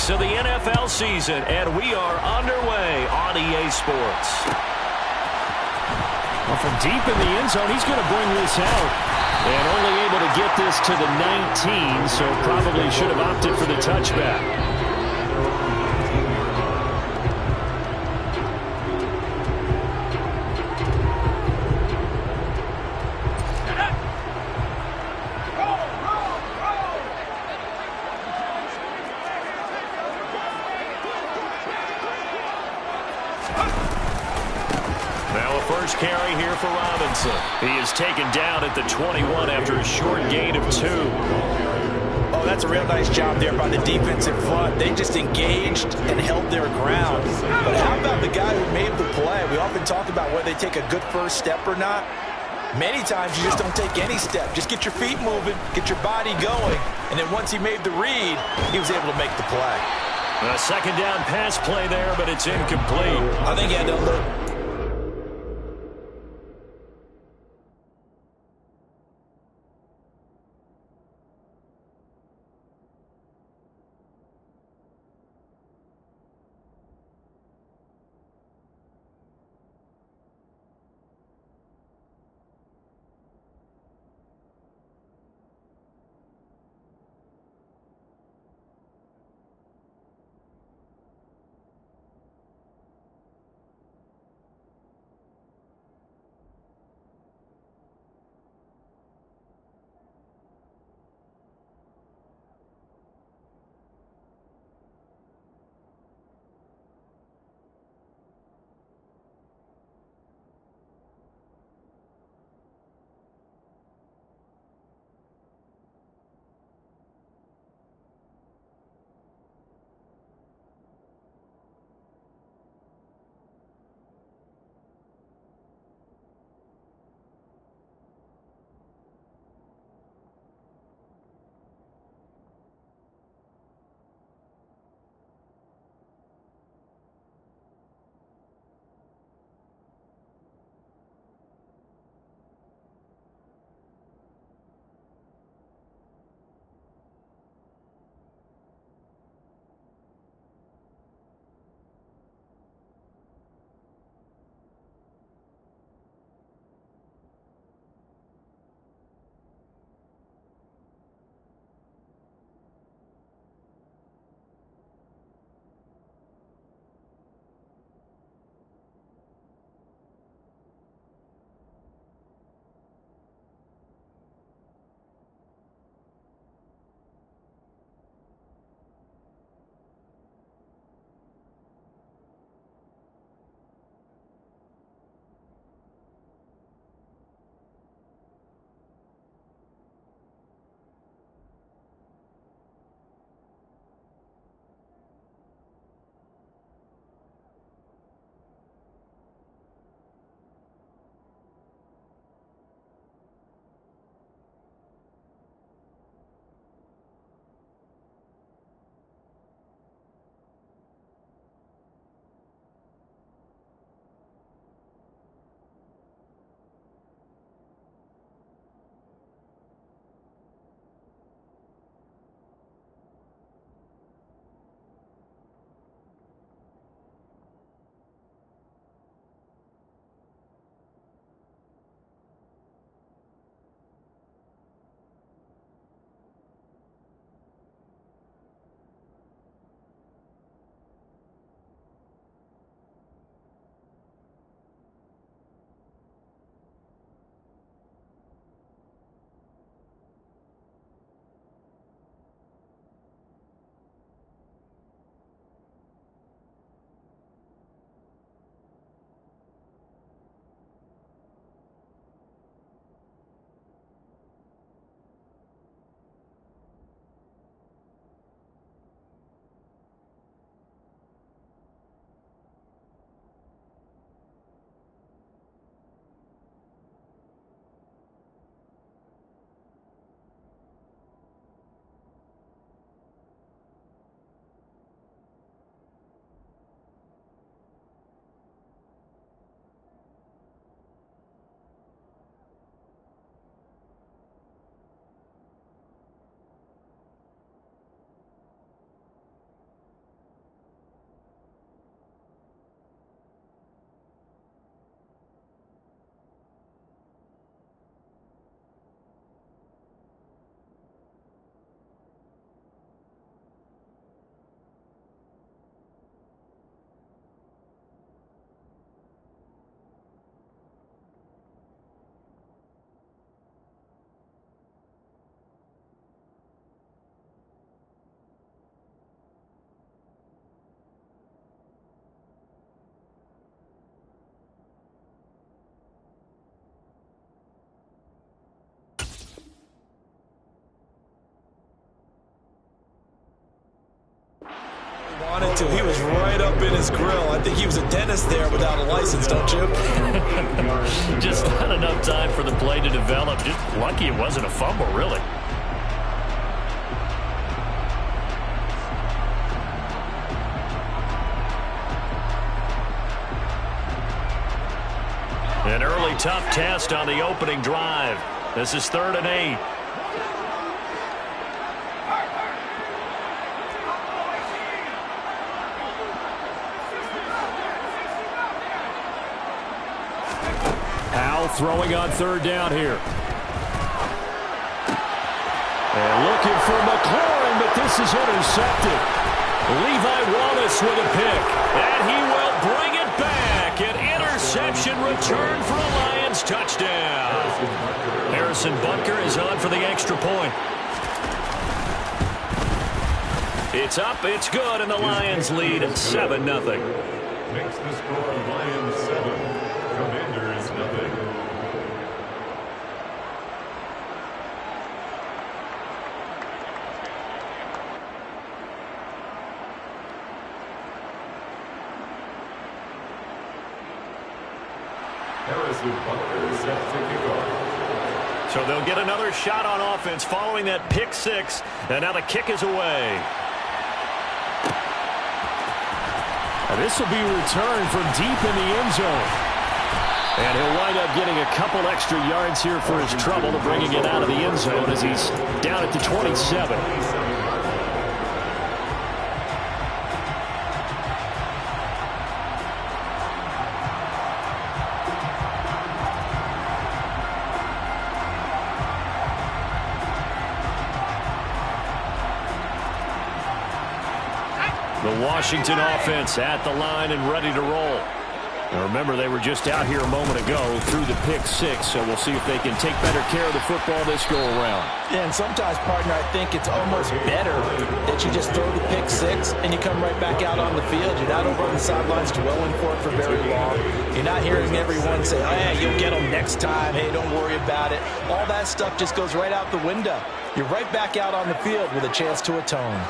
minutes of the NFL season, and we are underway on EA Sports. Well, from deep in the end zone, he's going to bring this out. And only able to get this to the 19, so probably should have opted for the touchback. Carry here for Robinson. He is taken down at the 21 after a short gain of 2. Oh, that's a real nice job there by the defensive front. They just engaged and held their ground. But how about the guy who made the play? We often talk about whether they take a good first step or not. Many times you just don't take any step. Just get your feet moving, get your body going, and then once he made the read, he was able to make the play. A second down pass play there, but it's incomplete. I think he had to look. to. He was right up in his grill. I think he was a dentist there without a license, don't you? Just not enough time for the play to develop. Just lucky it wasn't a fumble, really. An early tough test on the opening drive. This is 3rd and 8. Howell throwing on 3rd down here. And looking for McLaurin, but this is intercepted. Levi Wallace with a pick. And he will bring it back. An interception return for a Lions touchdown. Harrison Butker is on for the extra point. It's up, it's good, and the Lions lead at 7-0. Makes the score Lions 7, Commanders 0. Harrison Butker is set to kick off. So they'll get another shot on offense following that pick six, and now the kick is away. And this will be returned from deep in the end zone. And he'll wind up getting a couple extra yards here for his trouble to bringing it out of the end zone as he's down at the 27. The Washington offense at the line and ready to roll. Now remember, they were just out here a moment ago through the pick six, so we'll see if they can take better care of the football this go-around. Yeah, and sometimes, partner, I think it's almost better that you just throw the pick six and you come right back out on the field. You're not over on the sidelines dwelling for it for very long. You're not hearing everyone say, oh, yeah, you'll get them next time. Hey, don't worry about it. All that stuff just goes right out the window. You're right back out on the field with a chance to atone.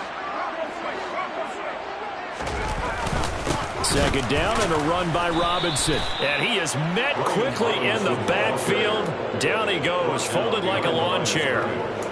Second down and a run by Robinson. And he is met quickly in the backfield. Down he goes, folded like a lawn chair.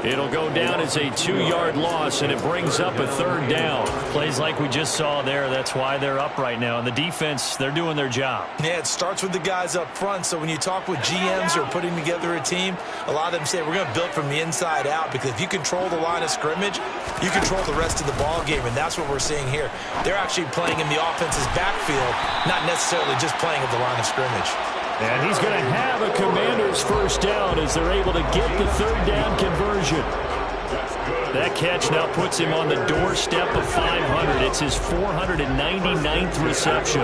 It'll go down as a 2-yard loss, and it brings up a 3rd down. Plays like we just saw there. That's why they're up right now. And the defense, they're doing their job. Yeah, it starts with the guys up front. So when you talk with GMs who are putting together a team, a lot of them say we're going to build from the inside out, because if you control the line of scrimmage, you control the rest of the ball game, and that's what we're seeing here. They're actually playing in the offense's backfield, not necessarily just playing at the line of scrimmage. And he's going to have a Commander's first down as they're able to get the 3rd down conversion. That catch now puts him on the doorstep of 500. It's his 499th reception.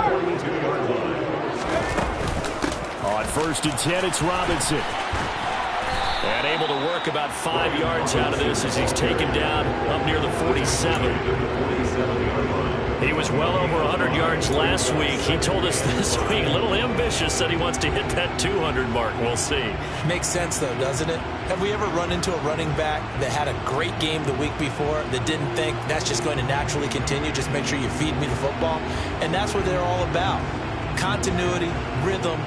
On 1st and 10, it's Robinson. And able to work about 5 yards out of this as he's taken down up near the 47. He was well over 100 yards last week. He told us this week, a little ambitious, said he wants to hit that 200 mark. We'll see. Makes sense, though, doesn't it? Have we ever run into a running back that had a great game the week before that didn't think that's just going to naturally continue? Just make sure you feed me the football. And that's what they're all about. Continuity, rhythm,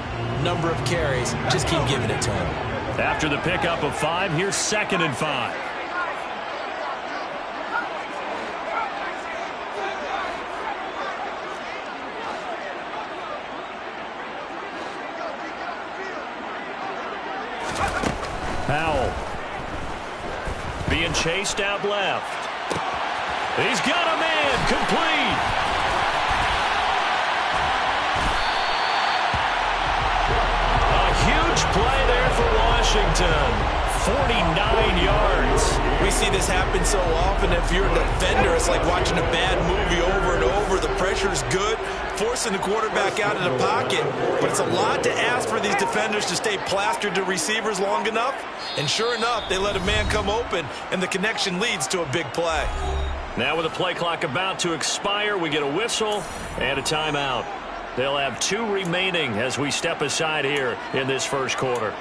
number of carries. Just keep giving it to him. After the pickup of 5, here's 2nd and 5. Howell being chased out left. He's got a man, complete. A huge play there for Washington. 49 yards. We see this happen so often. If you're a defender, it's like watching a bad movie over and over. The pressure's good, forcing the quarterback out of the pocket. But it's a lot to ask for these defenders to stay plastered to receivers long enough. And sure enough, they let a man come open, and the connection leads to a big play. Now with the play clock about to expire, we get a whistle and a timeout. They'll have 2 remaining as we step aside here in this first quarter.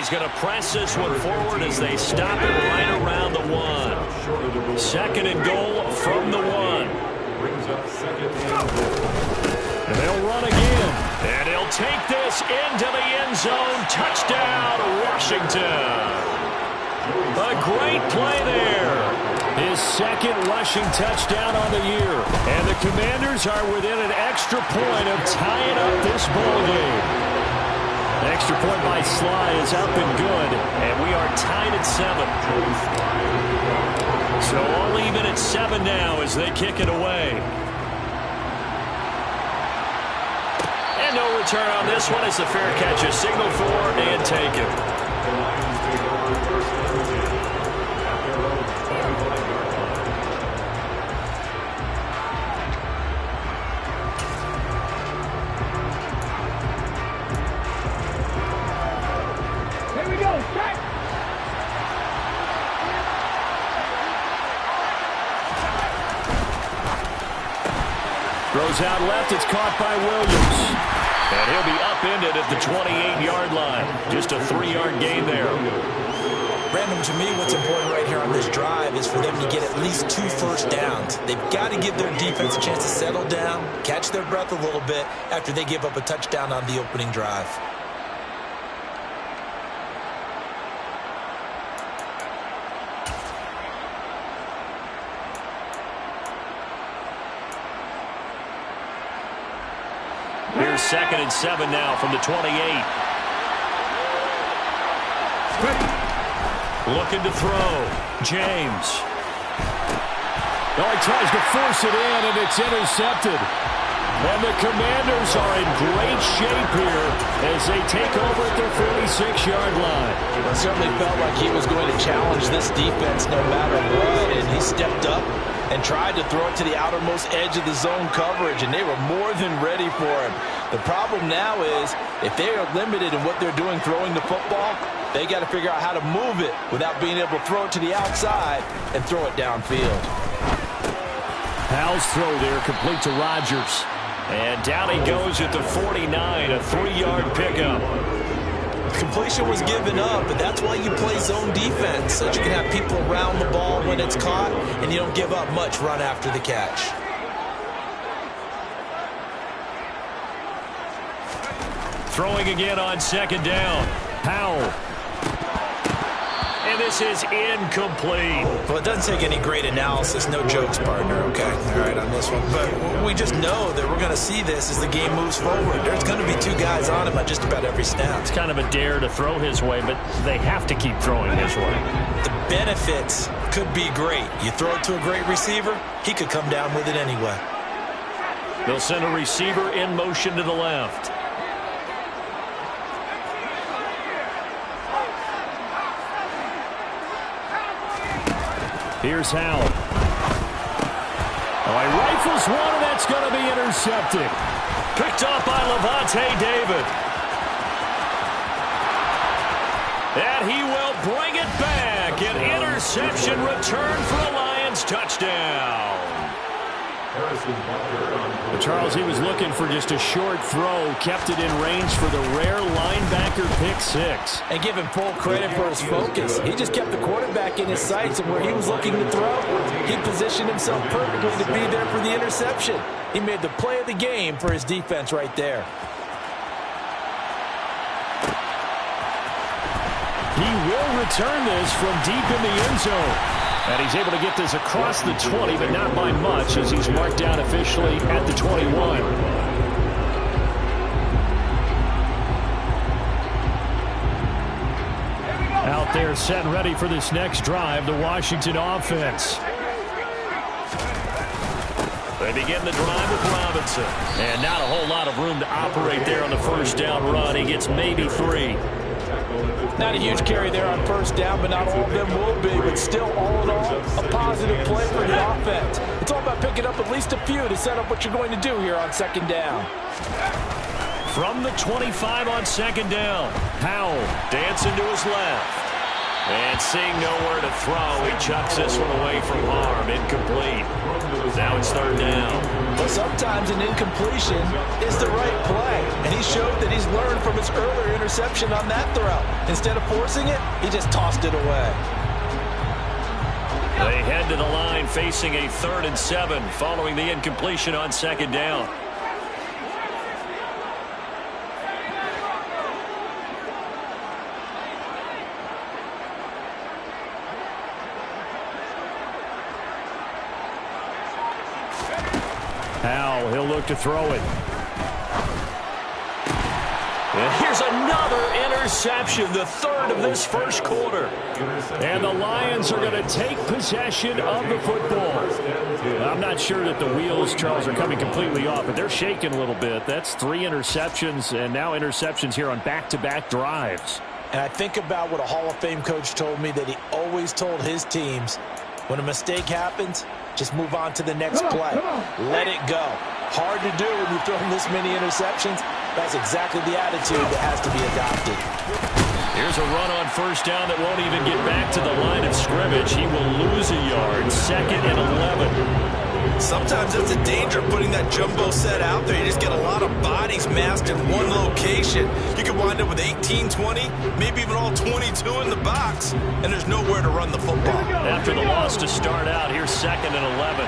he's going to press this one forward as they stop it right around the 1. Second and goal from the 1. Brings up second and goal. And they'll run again. And he'll take this into the end zone. Touchdown, Washington. A great play there. His second rushing touchdown on the year. And the Commanders are within an extra point of tying up this ball game. The extra point by Sly is up and good. And we are tied at 7. So all even at 7 now as they kick it away. And no return on this one as the fair catch is signaled for and taken. The Lions take over first and 10 at their own 25-yard line. Here we go, strike! Throws out left. It's caught by Williams. And he'll be upended at the 28-yard line. Just a 3-yard gain there. Brandon, to me, what's important right here on this drive is for them to get at least 2 first downs. They've got to give their defense a chance to settle down, catch their breath a little bit after they give up a touchdown on the opening drive. Here's second and 7 now from the 28. Looking to throw. James. Oh, he tries to force it in, and it's intercepted. And the Commanders are in great shape here as they take over at their 46-yard line. It certainly felt like he was going to challenge this defense no matter what, and he stepped up and tried to throw it to the outermost edge of the zone coverage, and they were more than ready for him. The problem now is if they are limited in what they're doing throwing the football, they got to figure out how to move it without being able to throw it to the outside and throw it downfield. Powell's throw there complete to Rodgers. And down he goes at the 49, a 3-yard pickup. Completion was given up, but that's why you play zone defense, so that you can have people around the ball when it's caught, and you don't give up much run after the catch. Throwing again on second down. Powell. And this is incomplete. Well, it doesn't take any great analysis. No jokes, partner, okay? All right, on this one. But we just know that we're going to see this as the game moves forward. There's going to be 2 guys on him on just about every snap. It's kind of a dare to throw his way, but they have to keep throwing his way. The benefits could be great. You throw it to a great receiver, he could come down with it anyway. They'll send a receiver in motion to the left. Here's Howell. Oh, he rifles one, and that's going to be intercepted. Picked off by Levante David. And he will bring it back. An interception return for a Lions touchdown. But Charles, he was looking for just a short throw, kept it in range for the rare linebacker pick 6. And give him full credit for his focus. He just kept the quarterback in his sights, and where he was looking to throw, he positioned himself perfectly to be there for the interception. He made the play of the game for his defense right there. He will return this from deep in the end zone. And he's able to get this across the 20, but not by much, as he's marked down officially at the 21. Out there set and ready for this next drive, the Washington offense. They begin the drive with Robinson. And not a whole lot of room to operate there on the first down run. He gets maybe 3. Not a huge carry there on first down, but not all of them will be. But still, all in all, a positive play for the offense. It's all about picking up at least a few to set up what you're going to do here on second down. From the 25 on second down, Powell dancing to his left. And seeing nowhere to throw, he chucks this one away from harm. Incomplete. Now it's third down. But sometimes an incompletion is the right play. And he showed that he's learned from his Fields' earlier interception on that throw. Instead of forcing it, he just tossed it away. They head to the line facing a 3rd and 7 following the incompletion on 2nd down. Howell, he'll look to throw it. And here's another interception, the 3rd of this first quarter. And the Lions are going to take possession of the football. I'm not sure that the wheels, Charles, are coming completely off, but they're shaking a little bit. That's 3 interceptions, and now interceptions here on back-to-back drives. And I think about what a Hall of Fame coach told me that he always told his teams, when a mistake happens, just move on to the next play. Let it go. Hard to do when you've thrown this many interceptions. That's exactly the attitude that has to be adopted. Here's a run on 1st down that won't even get back to the line of scrimmage. He will lose a yard. 2nd and 11. Sometimes that's the danger of putting that jumbo set out there. You just get a lot of bodies massed in one location. You could wind up with 18, 20, maybe even all 22 in the box, and there's nowhere to run the football. After the loss to start out, here's 2nd and 11.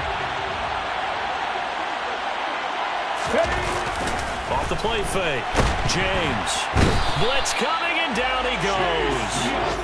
Off the play fake. James. Blitz coming, and down he goes.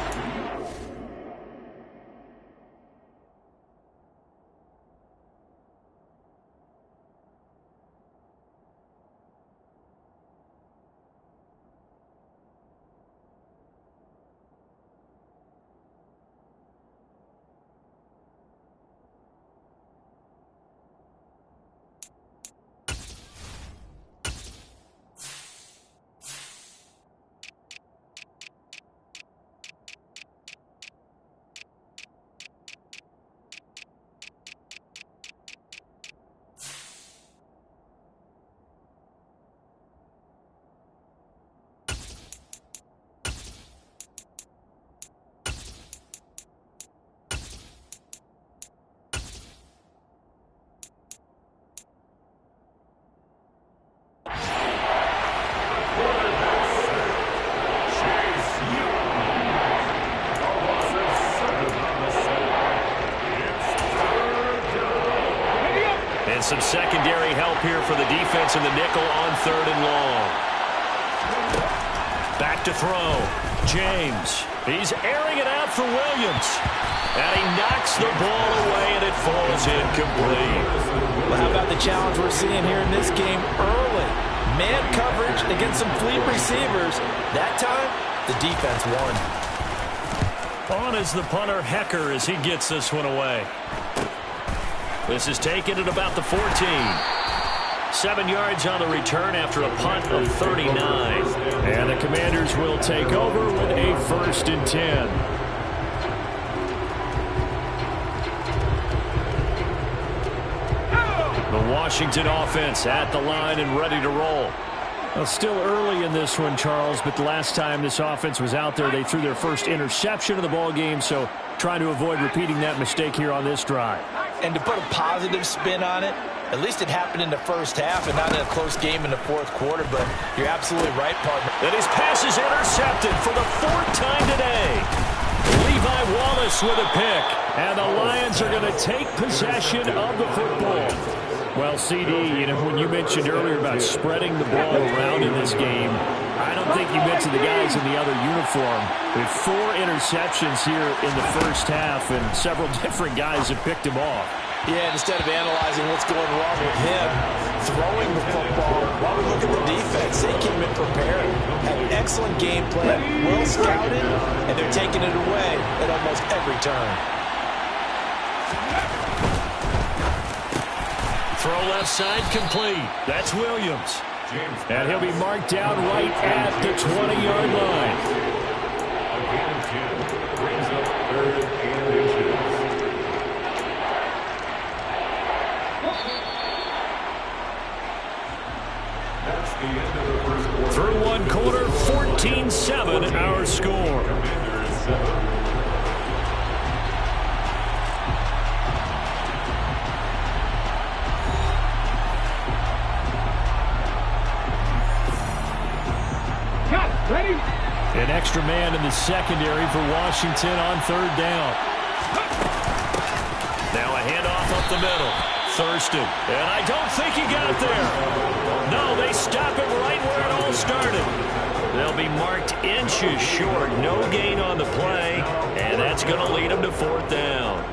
Some secondary help here for the defense in the nickel on 3rd and long. Back to throw. James. He's airing it out for Williams. And he knocks the ball away, and it falls incomplete. Well, how about the challenge we're seeing here in this game early? Man coverage against some fleet receivers. That time, the defense won. On is the punter, Hecker, as he gets this one away. This is taken at about the 14. 7 yards on the return after a punt of 39. And the Commanders will take over with a 1st and 10. The Washington offense at the line and ready to roll. Well, still early in this one, Charles, but the last time this offense was out there, they threw their first interception of the ball game, so trying to avoid repeating that mistake here on this drive. And to put a positive spin on it, at least it happened in the first half and not in a close game in the 4th quarter, but you're absolutely right, partner. And his pass is intercepted for the 4th time today. Levi Wallace with a pick. And the Lions are going to take possession of the football. Well, CD, when you mentioned earlier about spreading the ball around in this game, I don't think you mentioned the guys in the other uniform. With 4 interceptions here in the first half, and several different guys have picked him off. Yeah, instead of analyzing what's going wrong with him, throwing the football, while we look at the defense, they came in prepared, had an excellent game plan, well scouted, and they're taking it away at almost every turn. Throw left side complete. That's Williams. And he'll be marked down right at the 20-yard line. Brings up 3rd and inches. That's the end of the first quarter. Through 1 quarter, 14-7 our score. Commanders 7. An extra man in the secondary for Washington on third down. Now a handoff up the middle. Thurston. And I don't think he got there. No, they stop him right where it all started. They'll be marked inches short. No gain on the play. And that's going to lead them to fourth down.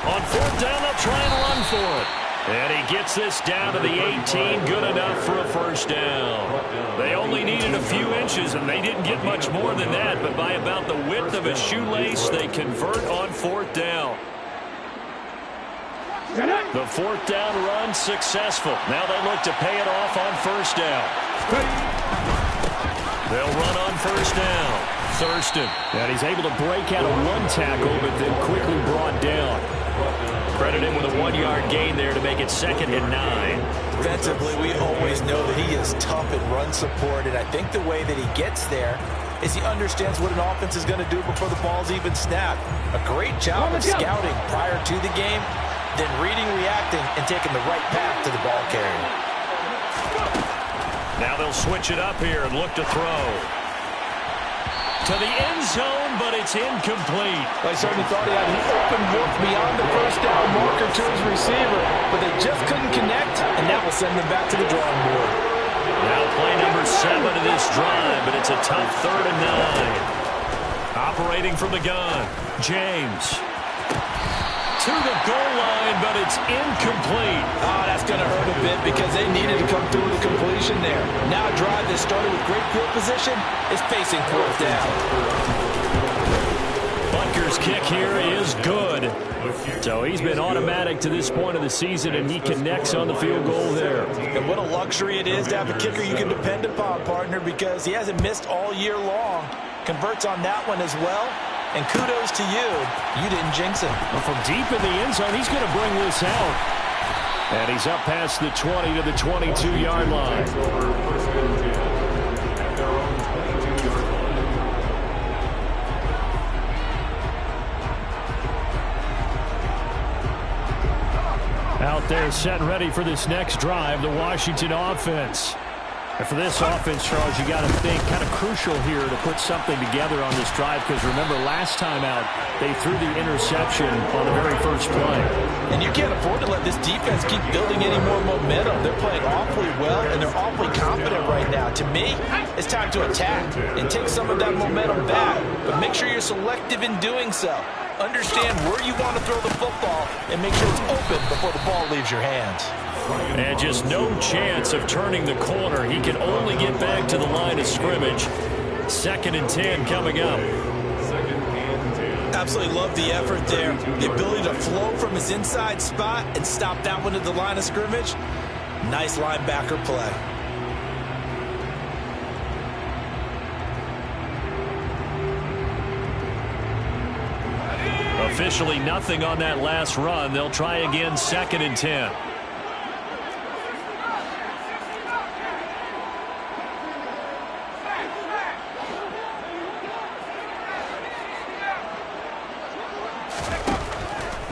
On fourth down, they'll try and run for it. And he gets this down to the 18, good enough for a first down. They only needed a few inches, and they didn't get much more than that, but by about the width of a shoelace, they convert on fourth down. The fourth down run successful. Now they look to pay it off on first down. They'll run on first down. Thurston. And he's able to break out of one tackle, but then quickly brought down. Credit him with a 1-yard gain there to make it 2nd and 9. Defensively, we always know that he is tough in run support, and I think the way that he gets there is he understands what an offense is going to do before the ball's even snapped. A great job of scouting prior to the game, then reading, reacting, and taking the right path to the ball carrier. Now they'll switch it up here and look to throw. To the end zone, but it's incomplete. I certainly thought he had an open look beyond the first down marker to his receiver, but they just couldn't connect, and that will send them back to the drawing board. Now play number 7 of this drive, but it's a tough 3rd and 9. Operating from the gun, James. To the goal line, but it's incomplete. Oh, that's going to hurt a bit because they needed to come through with a completion there. Now a drive that started with great field position is facing fourth down. Butker's kick here is good. So he's been automatic to this point of the season, and he connects on the field goal there. And what a luxury it is to have a kicker you can depend upon, partner, because he hasn't missed all year long. Converts on that one as well. And kudos to you. You didn't jinx him. Well, from deep in the end zone, he's going to bring this out. And he's up past the 20 to the 22-yard line. Out there set and ready for this next drive, the Washington offense. And for this offense, Charles, you got to think kind of crucial here to put something together on this drive, because remember last time out they threw the interception on the very first play. And you can't afford to let this defense keep building any more momentum. They're playing awfully well, and they're awfully confident right now. To me, it's time to attack and take some of that momentum back, but make sure you're selective in doing so. Understand where you want to throw the football and make sure it's open before the ball leaves your hands. And just no chance of turning the corner. He can only get back to the line of scrimmage. 2nd and 10 coming up. Absolutely love the effort there. The ability to flow from his inside spot and stop that one at the line of scrimmage. Nice linebacker play. Officially nothing on that last run. They'll try again, 2nd and 10.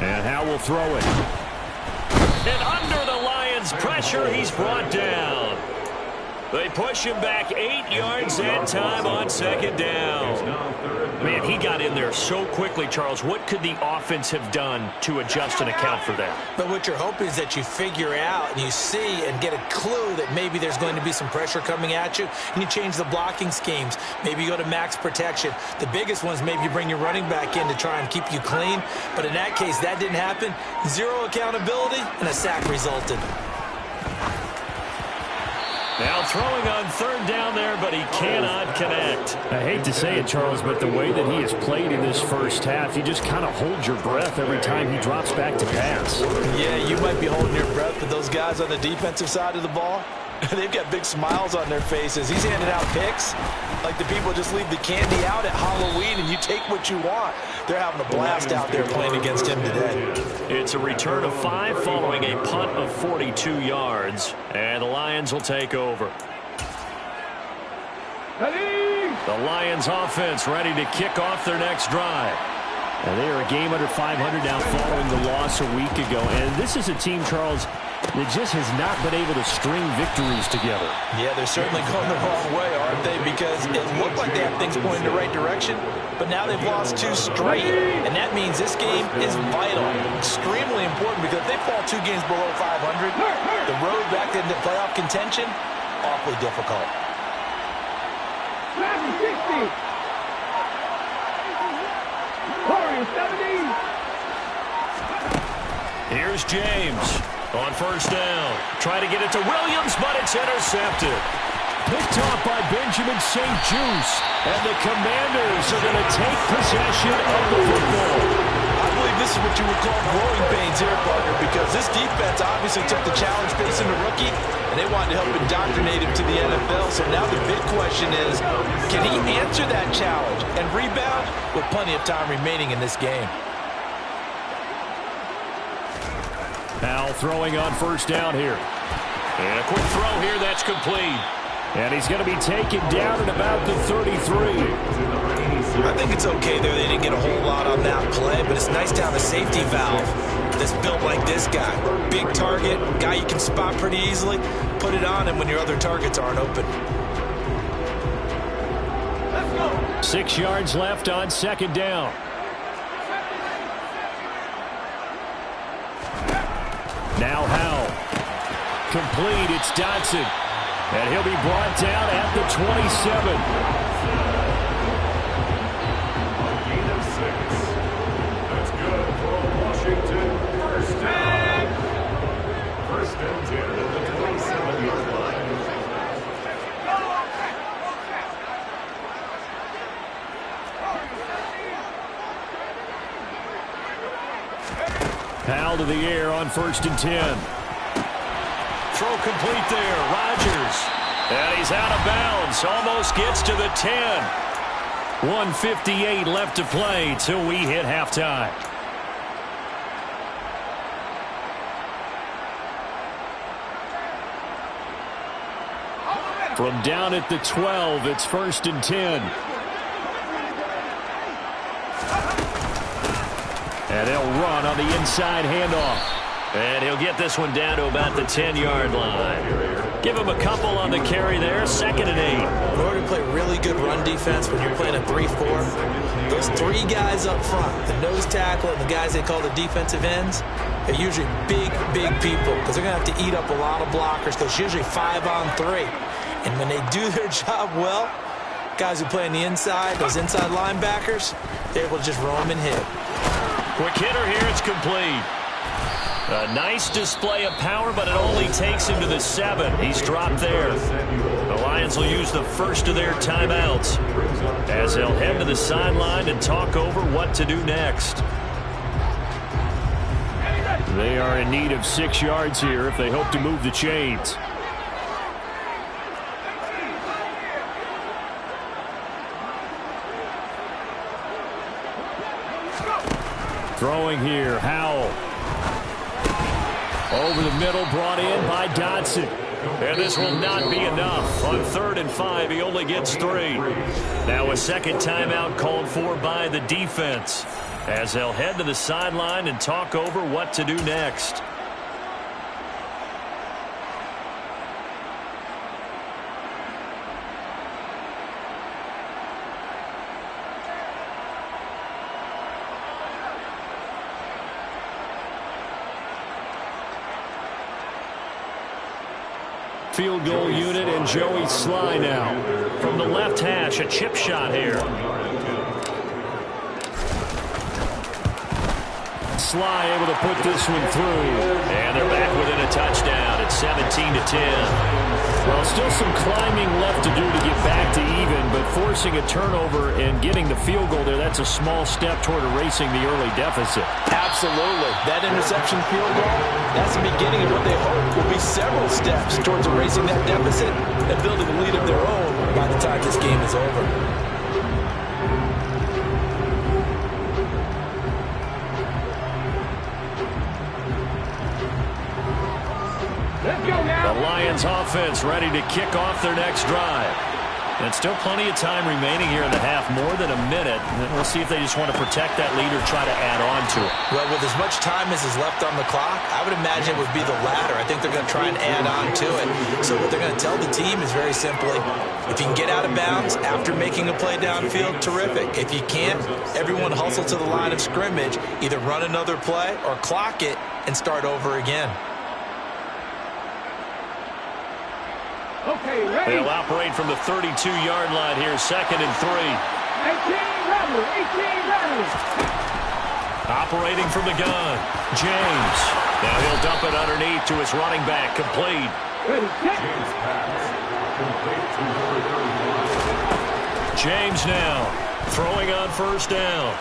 And Howe will throw it. And under the Lions' pressure, he's brought down. They push him back 8 yards that time on 2nd down. Man, he got in there so quickly, Charles. What could the offense have done to adjust and account for that? But what you're hoping is that you figure out and you see and get a clue that maybe there's going to be some pressure coming at you, and you change the blocking schemes. Maybe you go to max protection. The biggest one is maybe you bring your running back in to try and keep you clean. But in that case, that didn't happen. Zero accountability, and a sack resulted. Now throwing on 3rd down there, but he cannot connect. I hate to say it, Charles, but the way that he has played in this first half, you just kind of hold your breath every time he drops back to pass. Yeah, you might be holding your breath, but those guys on the defensive side of the ball, they've got big smiles on their faces. He's handing out picks like the people just leave the candy out at Halloween and you take what you want. They're having a blast out there playing against him today. It's a return of 5 following a punt of 42 yards. And the Lions will take over. The Lions offense ready to kick off their next drive. And they are a game under 500 now following the loss a week ago. And this is a team, Charles, that just has not been able to string victories together. Yeah, they're certainly going the wrong way, aren't they? Because it looked like they have things pointing in the right direction, but now they've lost 2 straight. And that means this game is vital, extremely important, because if they fall 2 games below 500, the road back into playoff contention, awfully difficult. 60. 70. Here's James on first down. Trying to get it to Williams, but it's intercepted. Picked off by Benjamin St. Juice. And the Commanders are going to take possession of the football. I believe this is what you would call growing pains here, partner, because this defense obviously took the challenge facing the rookie, and they wanted to help indoctrinate him to the NFL. So now the big question is, can he answer that challenge and rebound with plenty of time remaining in this game? Powell throwing on first down here. And a quick throw here that's complete. And he's going to be taken down at about the 33. I think it's okay there. They didn't get a whole lot on that play, but it's nice to have a safety valve that's built like this guy. Big target, guy you can spot pretty easily. Put it on him when your other targets aren't open. 6 yards left on second down. Now Howell. Complete. It's Dotson. And he'll be brought down at the 27. Gain of 6. That's good for Washington. First down. First and 10 at the 27-yard line. Powell to the air on first and 10. Throw complete there. Rodgers. And he's out of bounds. Almost gets to the 10. 1:58 left to play till we hit halftime. From down at the 12, it's first and 10. And they'll run on the inside handoff. And he'll get this one down to about the 10-yard line. Give him a couple on the carry there. 2nd and 8. In order to play really good run defense when you're playing a 3-4, those 3 guys up front, the nose tackle and the guys they call the defensive ends, are usually big, big people because they're going to have to eat up a lot of blockers because it's usually 5 on 3. And when they do their job well, guys who play on the inside, those inside linebackers, they're able to just roam and hit. Quick hitter here. It's complete. A nice display of power, but it only takes him to the 7. He's dropped there. The Lions will use the first of their timeouts as they'll head to the sideline and talk over what to do next. They are in need of 6 yards here if they hope to move the chains. Throwing here, Howell. Over the middle, brought in by Dotson. And this will not be enough. On 3rd and 5, he only gets 3. Now a second timeout called for by the defense as they'll head to the sideline and talk over what to do next. Field goal unit and Joey Sly now. From the left hash, a chip shot here. Sly able to put this one through. And they're back within a touchdown. It's 17-10. Well, still some climbing left to do to get back to even, but forcing a turnover and getting the field goal there, that's a small step toward erasing the early deficit. Absolutely. That interception field goal, that's the beginning of what they hope will be several steps towards erasing that deficit and building a lead of their own by the time this game is over. Let's go now. The Lions offense ready to kick off their next drive. And still plenty of time remaining here in the half, more than a minute. And we'll see if they just want to protect that lead or try to add on to it. Well, with as much time as is left on the clock, I would imagine it would be the latter. I think they're going to try and add on to it. So what they're going to tell the team is very simply, if you can get out of bounds after making a play downfield, terrific. If you can't, everyone hustle to the line of scrimmage, either run another play or clock it and start over again. Okay, ready. They'll operate from the 32-yard line here, 2nd and 3. 18 rattle. Operating from the gun, James. Now he'll dump it underneath to his running back, complete. Ready, set. James pass. Complete to number 31. James now throwing on 1st down.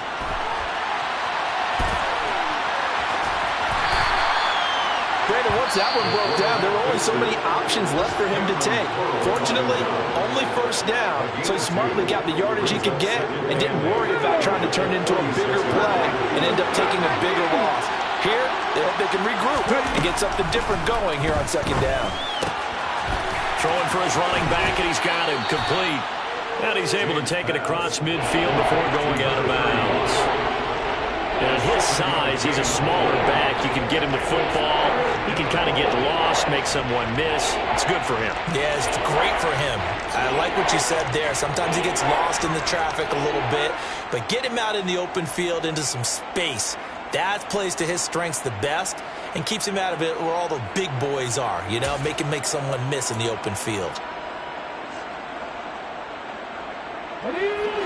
Brandon, once that one broke down, there were only so many options left for him to take. Fortunately, only 1st down, so he smartly got the yardage he could get and didn't worry about trying to turn it into a bigger play and end up taking a bigger loss. Here, they hope they can regroup and get something different going here on 2nd down. Throwing for his running back, and he's got him complete. And he's able to take it across midfield before going out of bounds. And at his size, he's a smaller back. You can get him the football. He can kind of get lost, make someone miss. It's good for him. Yeah, it's great for him. I like what you said there. Sometimes he gets lost in the traffic a little bit, but get him out in the open field into some space. That plays to his strengths the best and keeps him out of it where all the big boys are, you know, make him make someone miss in the open field.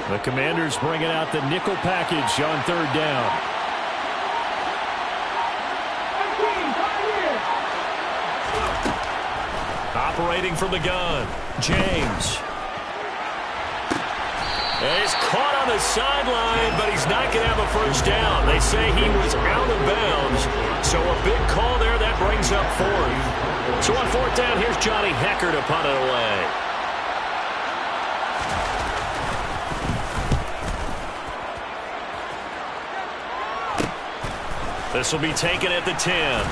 The Commanders bringing out the nickel package on 3rd down. Operating from the gun, James. And he's caught on the sideline, but he's not going to have a 1st down. They say he was out of bounds, so a big call there. That brings up 4th. So on 4th down, here's Johnny Hecker to punt it away. This will be taken at the 10.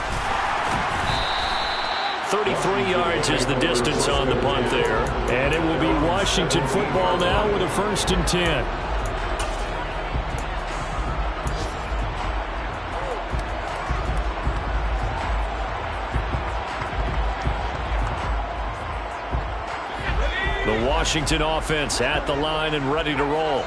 33 yards is the distance on the punt there. And it will be Washington football now with a 1st and 10. The Washington offense at the line and ready to roll.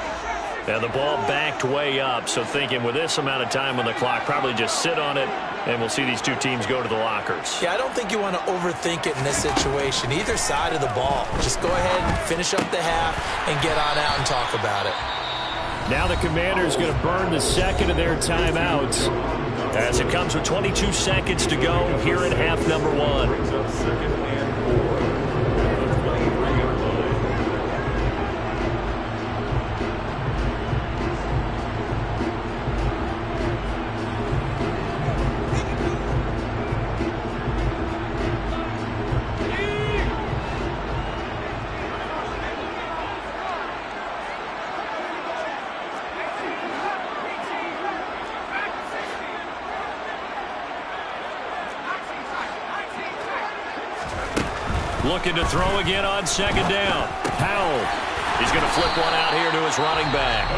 And the ball backed way up, so thinking with this amount of time on the clock, probably just sit on it, and we'll see these two teams go to the lockers. Yeah, I don't think you want to overthink it in this situation. Either side of the ball. Just go ahead and finish up the half and get on out and talk about it. Now the Commanders going to burn the 2nd of their timeouts as it comes with 22 seconds to go here in half number 1. Looking to throw again on 2nd down. Powell. He's going to flip one out here to his running back.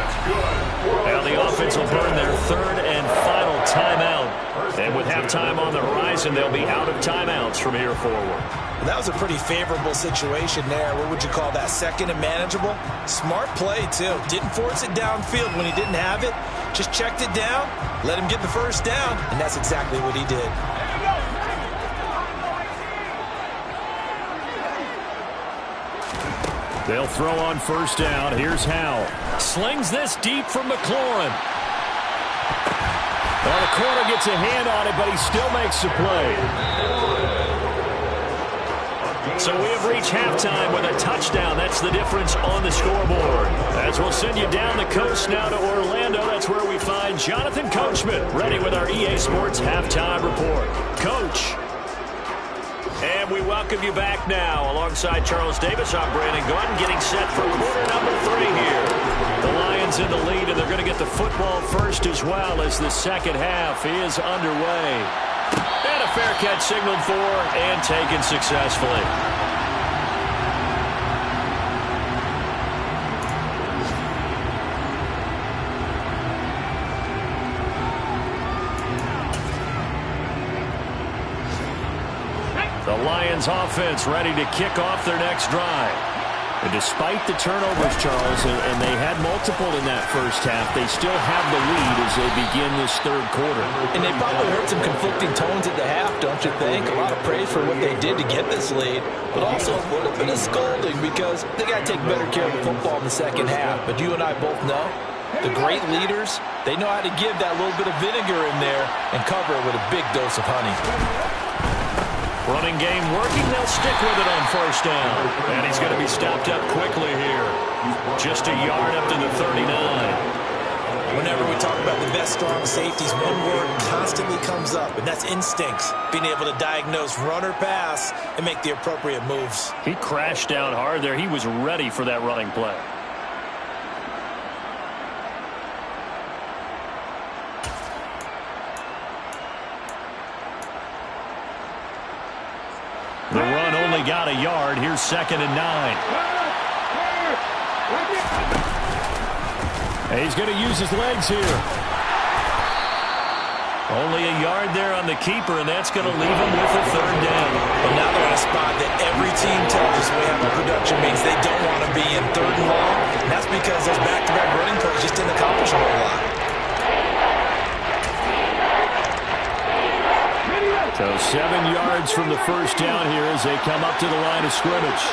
Now the offense will burn their 3rd and final timeout. And with halftime on the horizon, they'll be out of timeouts from here forward. That was a pretty favorable situation there. What would you call that? 2nd and manageable? Smart play, too. Didn't force it downfield when he didn't have it. Just checked it down, let him get the 1st down, and that's exactly what he did. They'll throw on 1st down. Here's Howell. Slings this deep from McLaurin. Well, the corner gets a hand on it, but he still makes the play. So we have reached halftime with a touchdown. That's the difference on the scoreboard. As we'll send you down the coast now to Orlando, that's where we find Jonathan Coachman, ready with our EA Sports Halftime Report. Coach. And we welcome you back now. Alongside Charles Davis, I'm Brandon Gordon, getting set for quarter number 3 here. The Lions in the lead, and they're going to get the football first as well as the 2nd half is underway. And a fair catch signaled for and taken successfully. The Lions offense ready to kick off their next drive. And despite the turnovers, Charles, and they had multiple in that first half, they still have the lead as they begin this third quarter. And they probably heard some conflicting tones at the half, don't you think? A lot of praise for what they did to get this lead, but also a little bit of scolding because they got to take better care of the football in the second half. But you and I both know the great leaders, they know how to give that little bit of vinegar in there and cover it with a big dose of honey. Running game working. They'll stick with it on first down. And he's going to be stopped up quickly here. Just a yard up to the 39. Whenever we talk about the best strong safeties, one word constantly comes up, and that's instincts. Being able to diagnose run or pass and make the appropriate moves. He crashed down hard there. He was ready for that running play. The run only got a yard. Here's 2nd and 9. And he's going to use his legs here. Only a yard there on the keeper, and that's going to leave him with a 3rd down. But now they're in a spot that every team tells us we have a production means they don't want to be in 3rd and long. And that's because those back-to-back running plays just didn't accomplish a whole lot. So 7 yards from the first down here as they come up to the line of scrimmage.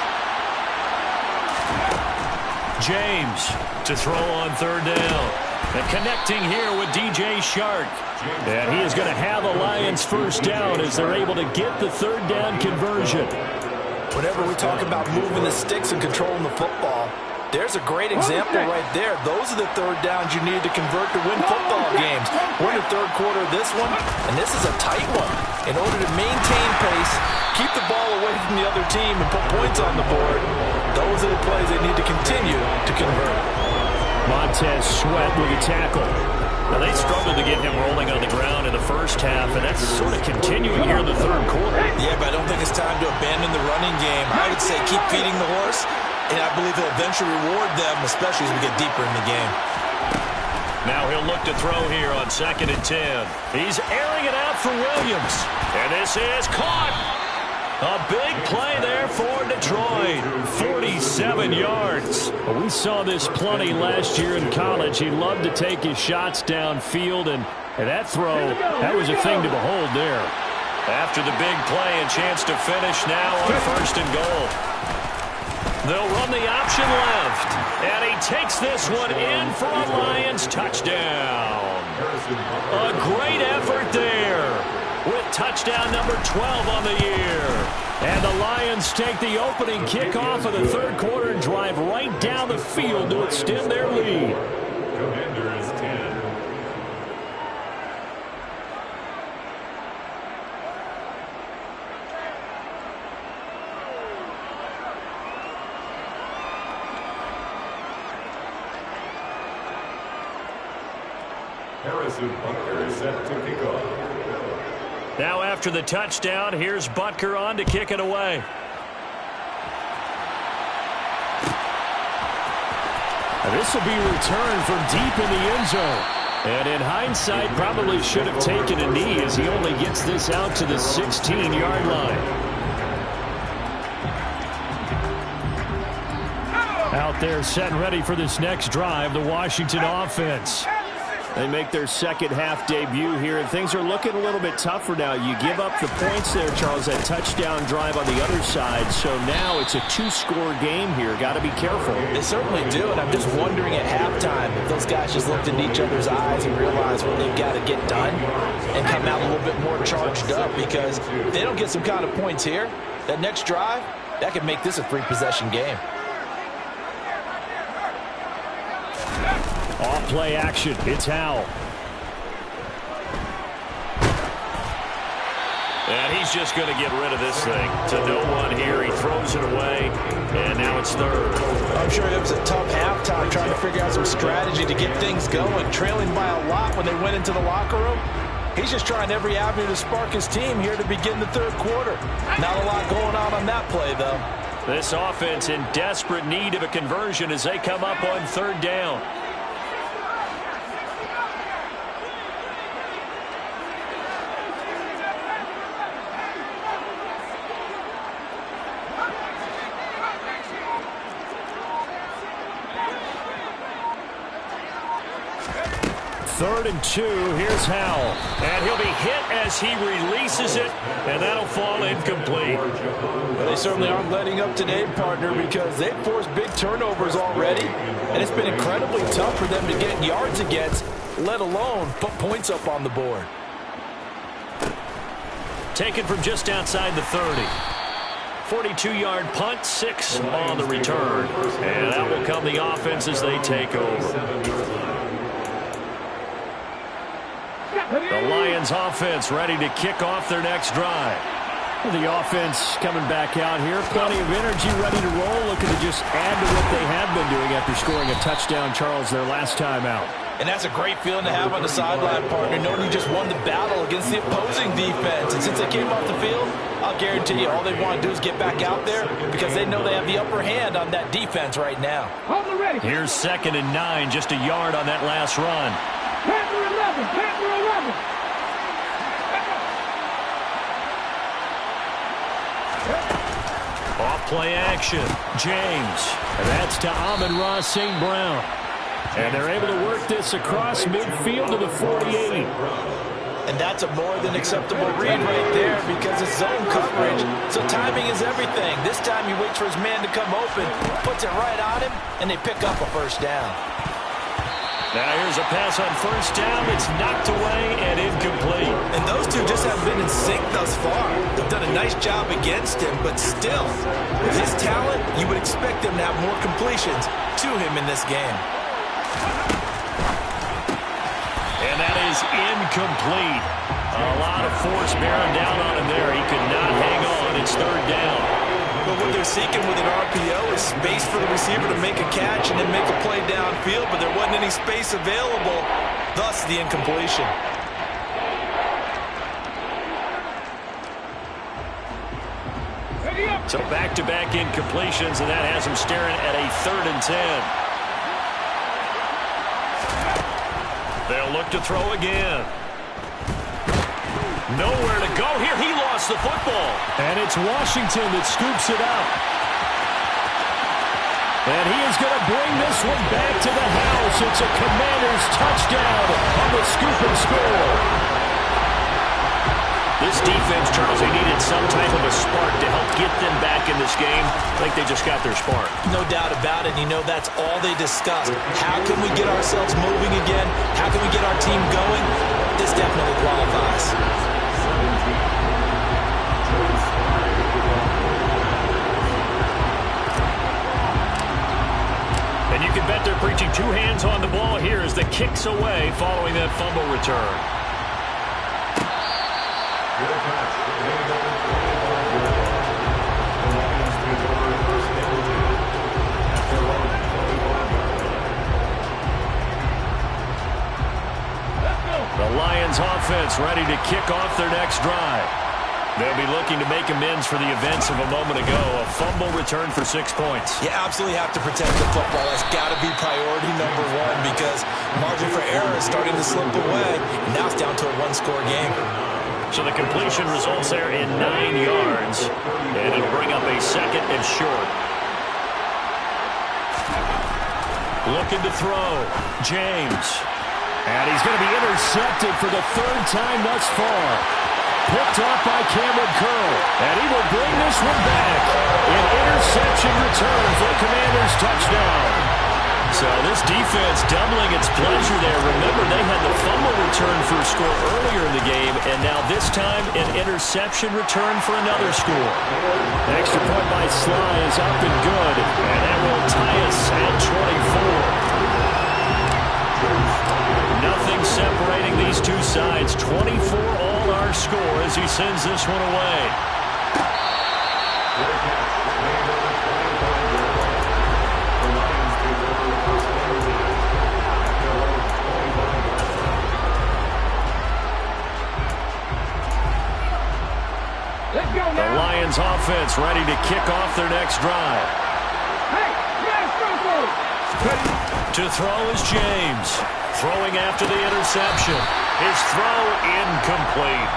James to throw on 3rd down. And connecting here with DJ Shark. And he is going to have a Lions first down as they're able to get the 3rd down conversion. Whenever we talk about moving the sticks and controlling the football, there's a great example right there. Those are the 3rd downs you need to convert to win football games. We're in the 3rd quarter of this one, and this is a tight one. In order to maintain pace, keep the ball away from the other team, and put points on the board, those are the plays they need to continue to convert. Montez Sweat with a tackle. Now, they struggled to get him rolling on the ground in the first half, and that's sort of continuing here in the 3rd quarter. Yeah, but I don't think it's time to abandon the running game. I would say keep feeding the horse. And I believe he'll eventually reward them, especially as we get deeper in the game. Now he'll look to throw here on 2nd and 10. He's airing it out for Williams. And this is caught. A big play there for Detroit. 47 yards. Well, we saw this plenty last year in college. He loved to take his shots downfield. And that throw, that was a thing to behold there. After the big play, a chance to finish now on 1st and goal. They'll run the option left. And he takes this one in for a Lions touchdown. A great effort there with touchdown number 12 on the year. And the Lions take the opening kickoff of the 3rd quarter and drive right down the field to extend their lead. Commanders 10. Harrison Butker is set to kick off. Now after the touchdown, here's Butker on to kick it away. And this will be returned from deep in the end zone. And in hindsight, probably should have taken a knee as he only gets this out to the 16-yard line. Out there set and ready for this next drive, the Washington offense. They make their second half debut here, and things are looking a little bit tougher now. You give up the points there, Charles, that touchdown drive on the other side. So now it's a 2-score game here. Got to be careful. They certainly do, and I'm just wondering at halftime if those guys just looked into each other's eyes and realized what they've got to get done and come out a little bit more charged up, because if they don't get some kind of points here, that next drive, that could make this a 3-possession game. Off play action. It's Howell. And he's just going to get rid of this thing. To no one here. He throws it away. And now it's 3rd. I'm sure it was a tough halftime trying to figure out some strategy to get things going. Trailing by a lot when they went into the locker room. He's just trying every avenue to spark his team here to begin the 3rd quarter. Not a lot going on that play, though. This offense in desperate need of a conversion as they come up on 3rd down. 3rd and 2. Here's Howell. And he'll be hit as he releases it, and that'll fall incomplete. Well, they certainly aren't letting up today, partner, because they've forced big turnovers already, and it's been incredibly tough for them to get yards against, let alone put points up on the board. Taken from just outside the 30. 42-yard punt, 6 on the return. And out will come the offense as they take over. The Lions offense ready to kick off their next drive. The offense coming back out here. Plenty of energy, ready to roll. Looking to just add to what they have been doing after scoring a touchdown, Charles, their last time out. And that's a great feeling to have on the sideline, partner, knowing you just won the battle against the opposing defense. And since they came off the field, I'll guarantee you all they want to do is get back out there because they know they have the upper hand on that defense right now. Here's 2nd and 9, just a yard on that last run. Panther 11, Panther 11. Off play action. James. And that's to Amon-Ra St. Brown. And they're able to work this across midfield to the 48. And that's a more than acceptable read right there because it's zone coverage. So timing is everything. This time he waits for his man to come open, puts it right on him, and they pick up a first down. Now here's a pass on first down. It's knocked away and incomplete. And those two just have been in sync thus far. They've done a nice job against him, but still, with his talent, you would expect them to have more completions to him in this game. And that is incomplete. A lot of force bearing down on him there. He could not hang on. It's 3rd down. But what they're seeking with an RPO is space for the receiver to make a catch and then make a play downfield, but there wasn't any space available, thus the incompletion. So back-to-back incompletions, and that has him staring at a 3rd and 10. They'll look to throw again. Nowhere to go here. He lost the football. And it's Washington that scoops it up. And he is going to bring this one back to the house. It's a Commanders touchdown on the scoop and score. This defense, Charles, they needed some type of a spark to help get them back in this game. I think they just got their spark. No doubt about it. You know, that's all they discussed. How can we get ourselves moving again? How can we get our team going? This definitely qualifies. And you can bet they're preaching 2 hands on the ball here as the kick's away following that fumble return. The Lions offense ready to kick off their next drive. They'll be looking to make amends for the events of a moment ago. A fumble return for 6 points. You absolutely have to protect the football. That's got to be priority number 1 because margin for error is starting to slip away. And now it's down to a 1-score game. So the completion results there in 9 yards. And it'll bring up a 2nd and short. Looking to throw. James. And he's going to be intercepted for the 3rd time thus far. Picked off by Cameron Curl. And he will bring this one back. An interception return for the Commanders' touchdown. So this defense doubling its pleasure there. Remember, they had the fumble return for a score earlier in the game, and now this time an interception return for another score. The extra point by Sly is up and good, and that will tie us at 24. Nothing separating these two sides. 24 all our score as he sends this one away. The Lions offense ready to kick off their next drive. To throw is James. Throwing after the interception. His throw incomplete.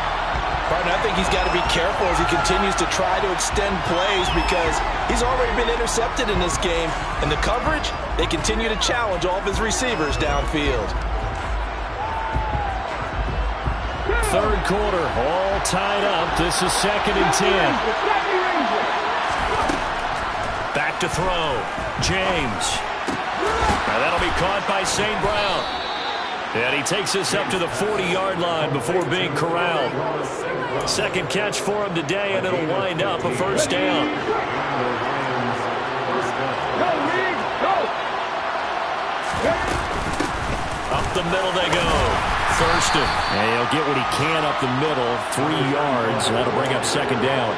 Partner, I think he's got to be careful as he continues to try to extend plays because he's already been intercepted in this game. And the coverage, they continue to challenge all of his receivers downfield. third quarter, all tied up. This is 2nd and 10. Back to throw. James. Now that'll be caught by St. Brown. And he takes this up to the 40-yard line before being corralled. Second catch for him today, and it'll wind up a first down. Up the middle they go. Thurston. And he'll get what he can up the middle. 3 yards. That'll bring up 2nd down.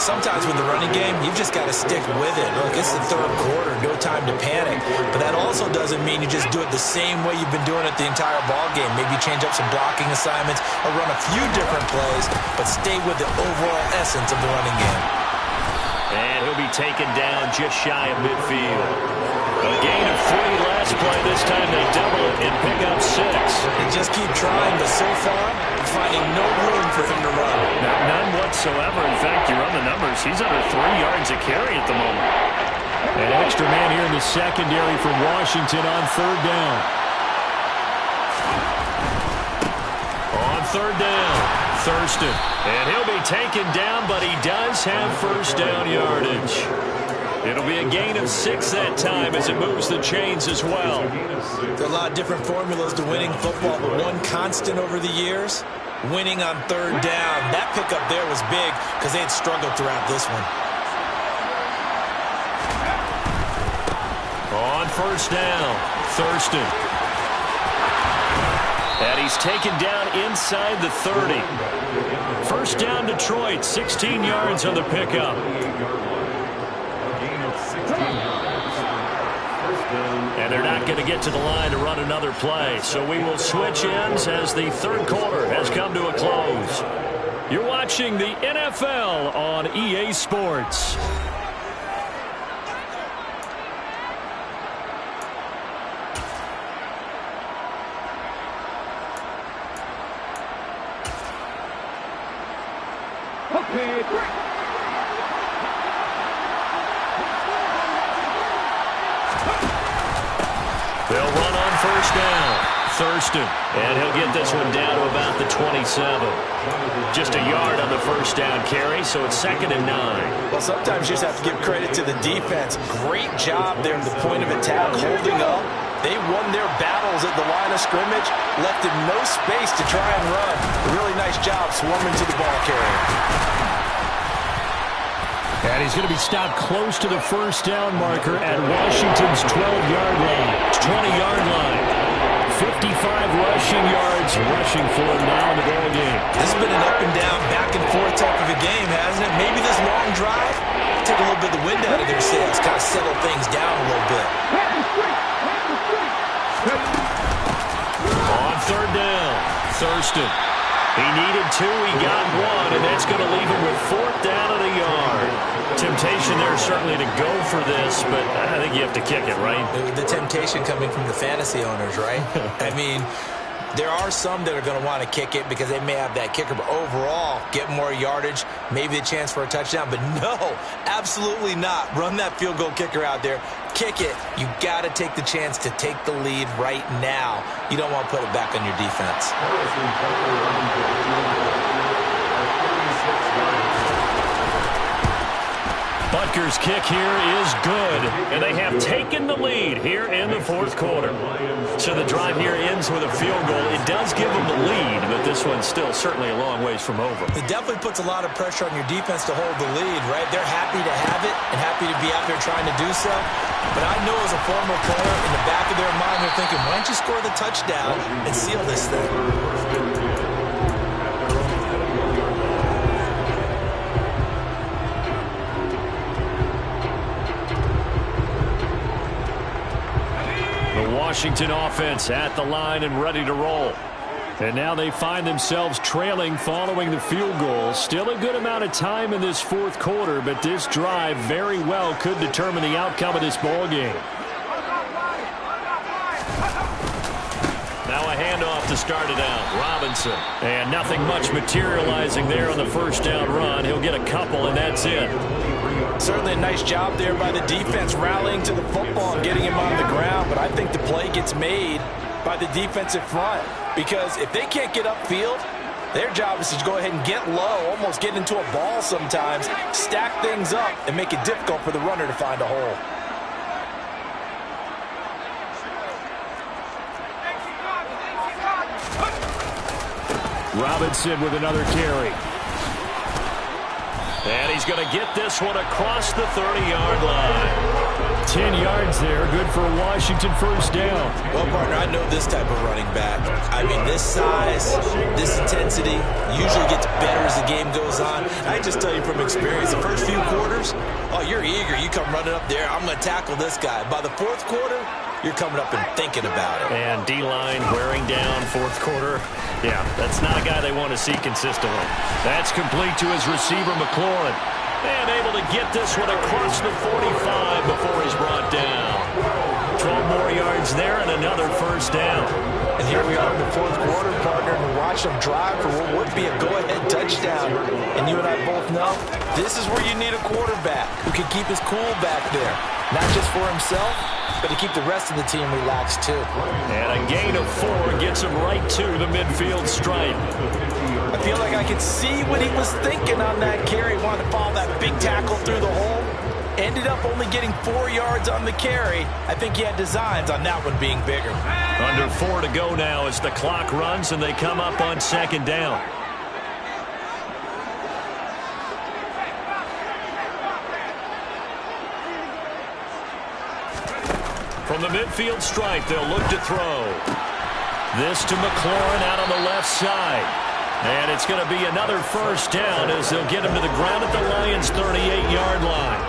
Sometimes with the running game, you've just got to stick with it. Look, it's the third quarter, no time to panic. But that also doesn't mean you just do it the same way you've been doing it the entire ball game. Maybe change up some blocking assignments or run a few different plays, but stay with the overall essence of the running game. And he'll be taken down just shy of midfield. A gain of 3 last play. This time they double it and pick up 6. And just keep trying, but so far, finding no room for him to run. None whatsoever. In fact, you run the numbers. He's under 3 yards a carry at the moment. An extra man here in the secondary for Washington on 3rd down. On 3rd down, Thurston. And he'll be taken down, but he does have first down yardage. It'll be a gain of 6 that time as it moves the chains as well. There are a lot of different formulas to winning football, but one constant over the years, winning on 3rd down. That pickup there was big because they had struggled throughout this one. On 1st down, Thurston. And he's taken down inside the 30. First down, Detroit, 16 yards on the pickup. And they're not going to get to the line to run another play. So we will switch ends as the third quarter has come to a close. You're watching the NFL on EA Sports. They'll run on first down. Thurston. And he'll get this one down to about the 27. Just a yard on the first down carry, so it's 2nd and 9. Well, sometimes you just have to give credit to the defense. Great job there at the point of attack, holding up. They won their battles at the line of scrimmage, left him no space to try and run. A really nice job swarming to the ball carrier. And he's going to be stopped close to the first down marker at Washington's 12-yard line. 20-yard line. 55 rushing yards rushing for him now in the ball game. This has been an up and down, back and forth type of a game, hasn't it? Maybe this long drive take a little bit of the wind out of their sails, kind of settle things down a little bit. On 3rd down, Thurston. He needed 2, he got 1, and that's going to leave him with 4th down and a yard. Temptation there certainly to go for this, but I think you have to kick it, right? The temptation coming from the fantasy owners, right? I mean, there are some that are going to want to kick it because they may have that kicker, but overall, get more yardage, maybe a chance for a touchdown. But no, absolutely not. Run that field goal kicker out there. Kick it. You got to take the chance to take the lead right now. You don't want to put it back on your defense. Butker's kick here is good, and they have taken the lead here in the 4th quarter. So the drive here ends with a field goal. It does give them the lead, but this one's still certainly a long ways from over. It definitely puts a lot of pressure on your defense to hold the lead, right? They're happy to have it and happy to be out there trying to do so. But I know as a former player, in the back of their mind, they're thinking, why don't you score the touchdown and seal this thing? Washington offense at the line and ready to roll. And now they find themselves trailing following the field goal. Still a good amount of time in this 4th quarter, but this drive very well could determine the outcome of this ball game. Now a handoff to start it out. Robinson. And nothing much materializing there on the first down run. He'll get a couple, and that's it. Certainly a nice job there by the defense rallying to the football and getting him on the ground, but I think the play gets made by the defensive front because if they can't get upfield, Their job is to go ahead and get low, almost get into a ball sometimes, stack things up, and make it difficult for the runner to find a hole. Robinson with another carry. And he's going to get this one across the 30-yard line. 10 yards there, good for a Washington first down. Well, partner, I know this type of running back. I mean, this size, this intensity usually gets better as the game goes on. I just tell you from experience, the first few quarters, oh, you're eager. You come running up there, I'm going to tackle this guy. By the fourth quarter, you're coming up and thinking about it. And D-line wearing down fourth quarter. Yeah, that's not a guy they want to see consistently. That's complete to his receiver, McLaurin. And able to get this one across the 45 before he's brought down. 12 more yards there and another first down. And here we are in the fourth quarter, partner, and we're watching them drive for what would be a go-ahead touchdown. And you and I both know this is where you need a quarterback who can keep his cool back there. Not just for himself, but to keep the rest of the team relaxed too. And a gain of 4 gets him right to the midfield stripe. I feel like I could see what he was thinking on that carry. Wanted to follow that big tackle through the hole. Ended up only getting 4 yards on the carry. I think he had designs on that one being bigger. Under 4 to go now as the clock runs and they come up on second down. From the midfield stripe, they'll look to throw. This to McLaurin out on the left side. And it's going to be another first down as they'll get him to the ground at the Lions' 38-yard line.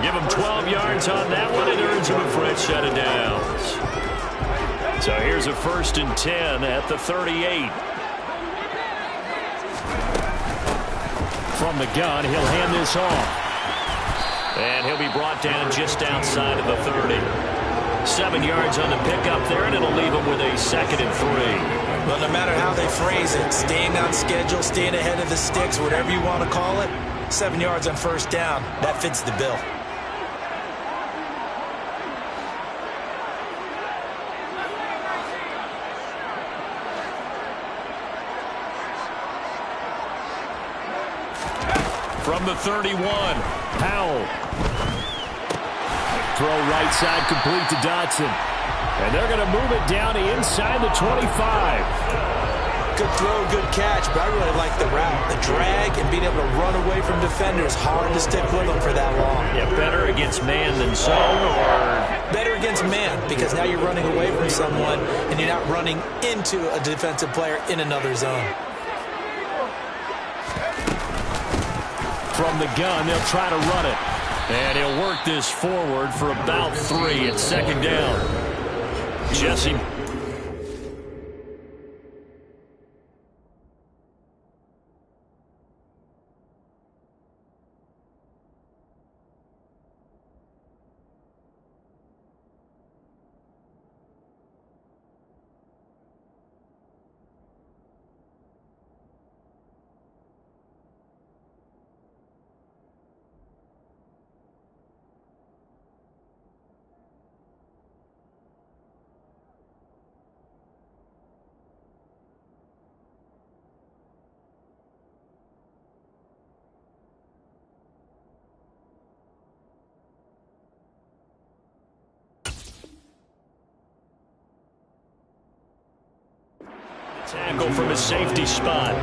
Give him 12 yards on that one. It earns him a fresh set of downs. So here's a 1st and 10 at the 38. From the gun, he'll hand this off. And he'll be brought down just outside of the 30. 7 yards on the pickup there, and it'll leave him with a 2nd and 3. Well, no matter how they phrase it, staying on schedule, staying ahead of the sticks, whatever you want to call it, 7 yards on first down, that fits the bill. From the 31, Powell. Throw right side complete to Dotson. And they're going to move it down to inside the 25. Good throw, good catch, but I really like the route. The drag and being able to run away from defenders. Hard to stick with them for that long. Yeah, better against man than zone, or better against man, because now you're running away from someone and you're not running into a defensive player in another zone. From the gun, they'll try to run it. And he'll work this forward for about 3 at second down. Jesse. Tackle from a safety spot.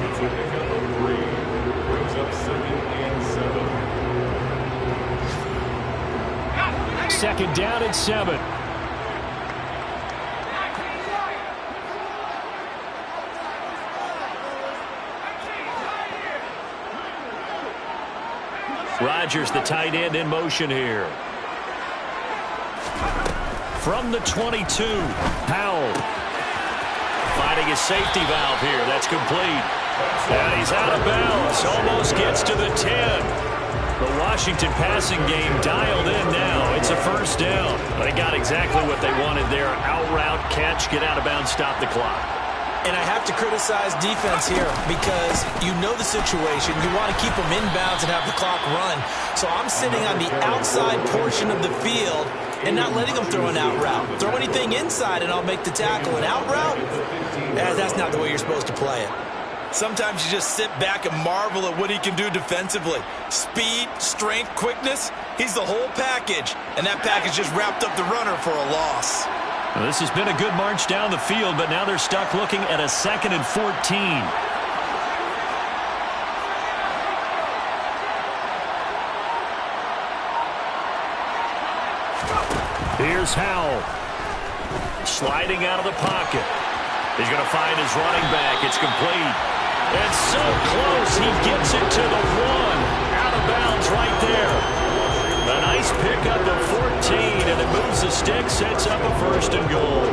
Second down and 7. Rodgers, the tight end, in motion here. From the 22, Powell. Finding his safety valve here. That's complete. And he's out of bounds. Almost gets to the 10. The Washington passing game dialed in now. It's a first down. They got exactly what they wanted there. Out route, catch, get out of bounds, stop the clock. And I have to criticize defense here because you know the situation. You want to keep them inbounds and have the clock run. So I'm sitting on the outside portion of the field and not letting them throw an out route. Throw anything inside and I'll make the tackle. An out route? That's not the way you're supposed to play it. Sometimes you just sit back and marvel at what he can do defensively. Speed, strength, quickness, he's the whole package. And that package just wrapped up the runner for a loss. Well, this has been a good march down the field, but now they're stuck looking at a 2nd and 14. Here's Howell. Sliding out of the pocket. He's going to find his running back. It's complete. It's so close. He gets it to the 1. Out of bounds right there. A nice pickup of 14, and it moves the stick, sets up a 1st and goal.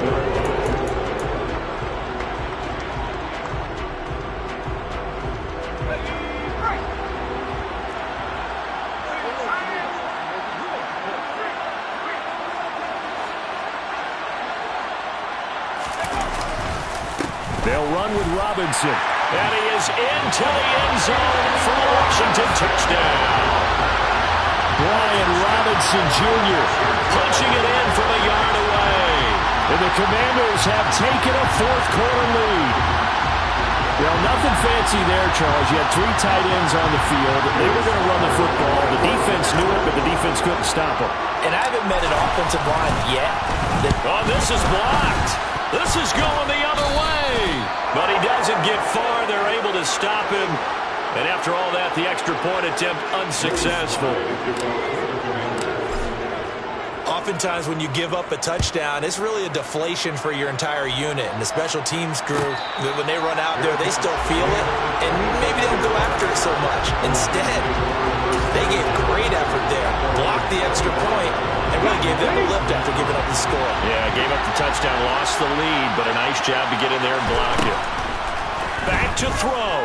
They'll run with Robinson. And he is into the end zone for a Washington touchdown. Brian Robinson Jr. punching it in from a yard away. And the Commanders have taken a 4th quarter lead. Well, nothing fancy there, Charles. You had 3 tight ends on the field. They were going to run the football. The defense knew it, but the defense couldn't stop them. And I haven't met an offensive line yet. Oh, this is blocked. This is going the other way. But he doesn't get far. They're able to stop him. And after all that, the extra point attempt unsuccessful. Oftentimes when you give up a touchdown, it's really a deflation for your entire unit. And the special teams crew, when they run out there, they still feel it. And maybe they don't go after it so much. Instead, they gave great effort there. Blocked the extra point and really gave them a lift after giving up the score. Yeah, gave up the touchdown, lost the lead, but a nice job to get in there and block it. Back to throw.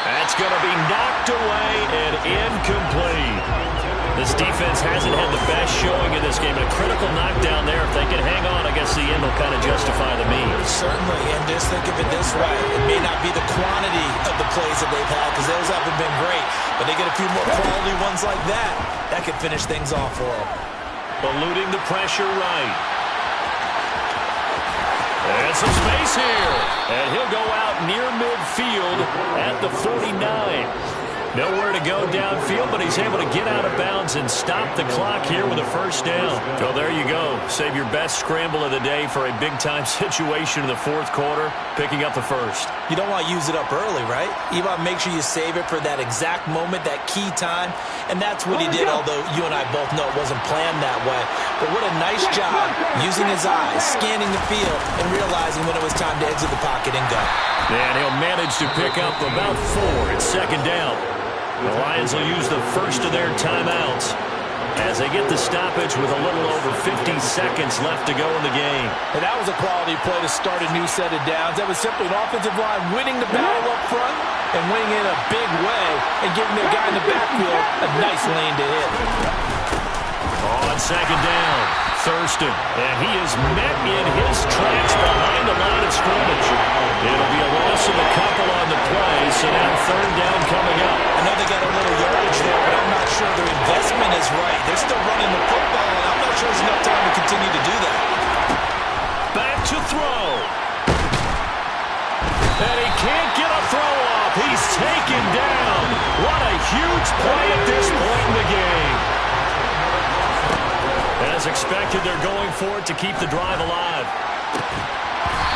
That's going to be knocked away and incomplete. This defense hasn't had the best showing in this game. A critical knockdown there. If they can hang on, I guess the end will kind of justify the means. Certainly, and just think of it this way. It may not be the quantity of the plays that they've had because those haven't been great, but they get a few more quality ones like that. That could finish things off for them. Eluding the pressure right. And some space here. And he'll go out near midfield at the 49. Nowhere to go downfield, but he's able to get out of bounds and stop the clock here with a 1st down. So there you go. Save your best scramble of the day for a big-time situation in the 4th quarter, picking up the 1st. You don't want to use it up early, right? You want to make sure you save it for that exact moment, that key time. And that's what he did, although you and I both know it wasn't planned that way. But what a nice job using his eyes, scanning the field, and realizing when it was time to exit the pocket and go. And he'll manage to pick up about 4 at 2nd down. The Lions will use the 1st of their timeouts as they get the stoppage with a little over 50 seconds left to go in the game. And that was a quality play to start a new set of downs. That was simply an offensive line winning the battle up front and winning in a big way and giving their guy in the backfield a nice lane to hit. On 2nd down, Thurston, and he is met in his tracks behind the line of scrimmage. It'll be a loss of a couple on the play, so now 3rd down coming up. I know they got a little yardage there, but I'm not sure their investment is right. They're still running the football, and I'm not sure there's enough time to continue to do that. Back to throw. And he can't get a throw off. He's taken down. What a huge play at this point in the game. As expected, they're going for it to keep the drive alive.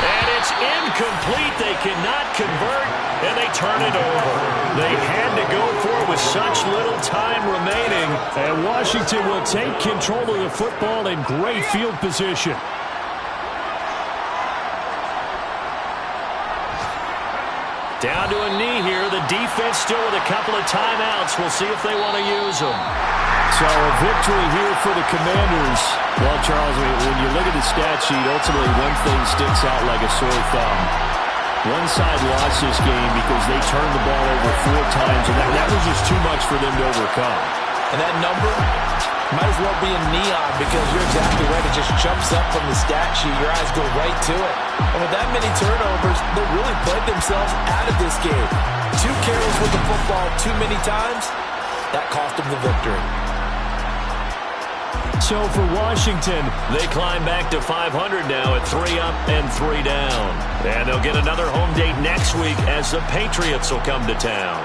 And it's incomplete. They cannot convert, and they turn it over. They had to go for it with such little time remaining. And Washington will take control of the football in great field position. Down to a knee here. The defense still with a couple of timeouts. We'll see if they want to use them. So a victory here for the Commanders. Well, Charles, when you look at the stat sheet, ultimately one thing sticks out like a sore thumb. One side lost this game because they turned the ball over 4 times, and that was just too much for them to overcome. And that number might as well be in neon because you're exactly right. It just jumps up from the stat sheet. Your eyes go right to it. And with that many turnovers, they really played themselves out of this game. 2 carries with the football too many times. That cost them the victory. So for Washington, they climb back to 500 now at 3 up and 3 down. And they'll get another home date next week as the Patriots will come to town.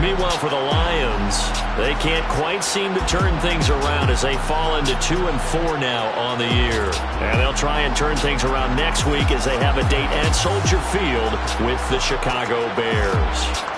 Meanwhile, for the Lions, they can't quite seem to turn things around as they fall into 2-4 now on the year. And they'll try and turn things around next week as they have a date at Soldier Field with the Chicago Bears.